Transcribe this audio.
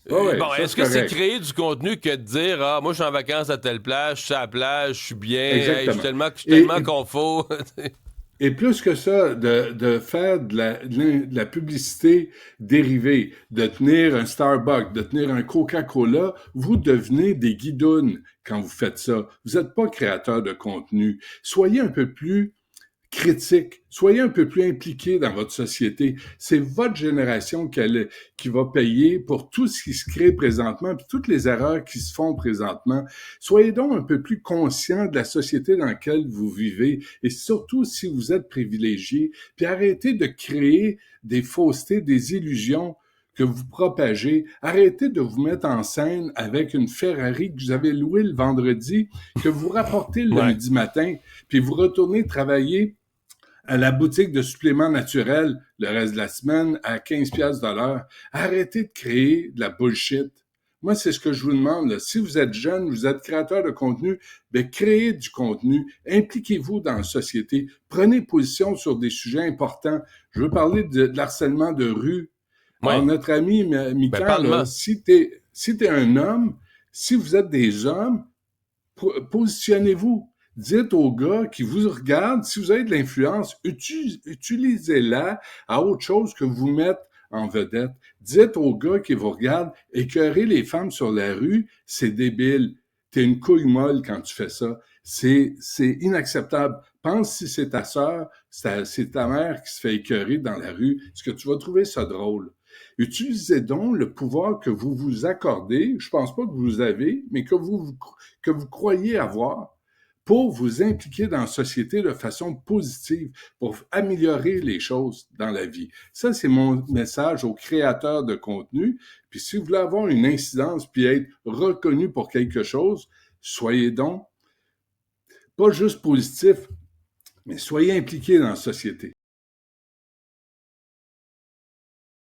Oui, Bon, ça est-ce c'est que c'est correct. créer du contenu que de dire ah moi je suis en vacances à telle plage, je suis à la plage, je suis bien, hey, Exactement. je suis Et, tellement confort. et plus que ça, de faire de la publicité dérivée, de tenir un Starbucks, de tenir un Coca-Cola, vous devenez des guidounes quand vous faites ça. Vous n'êtes pas créateur de contenu. Soyez un peu plus critique. Soyez un peu plus impliqué dans votre société. C'est votre génération qui va payer pour tout ce qui se crée présentement, puis toutes les erreurs qui se font présentement. Soyez donc un peu plus conscient de la société dans laquelle vous vivez, et surtout si vous êtes privilégié, puis arrêtez de créer des faussetés, des illusions que vous propagez. Arrêtez de vous mettre en scène avec une Ferrari que vous avez louée le vendredi, que vous rapportez le Ouais. lundi matin, puis vous retournez travailler à la boutique de suppléments naturels le reste de la semaine à 15 pièces de l'heure. Arrêtez de créer de la bullshit. Moi, c'est ce que je vous demande. Là. Si vous êtes jeune, vous êtes créateur de contenu, bien, créez du contenu, impliquez-vous dans la société, prenez position sur des sujets importants. Je veux parler de l'harcèlement de rue. Alors, Ouais. notre ami Ben Mikan, là, parle-moi. si t'es un homme, si vous êtes des hommes, positionnez-vous. Dites aux gars qui vous regardent, si vous avez de l'influence, utilisez-la à autre chose que vous mettre en vedette. Dites aux gars qui vous regardent, écœurer les femmes sur la rue, c'est débile. T'es une couille molle quand tu fais ça. C'est inacceptable. Pense si c'est ta sœur, c'est ta mère qui se fait écœurer dans la rue, est-ce que tu vas trouver ça drôle? Utilisez donc le pouvoir que vous vous accordez, je pense pas que vous avez, mais que vous croyez avoir pour vous impliquer dans la société de façon positive, pour améliorer les choses dans la vie. Ça, c'est mon message aux créateurs de contenu. Puis si vous voulez avoir une incidence puis être reconnu pour quelque chose, soyez donc pas juste positif, mais soyez impliqué dans la société.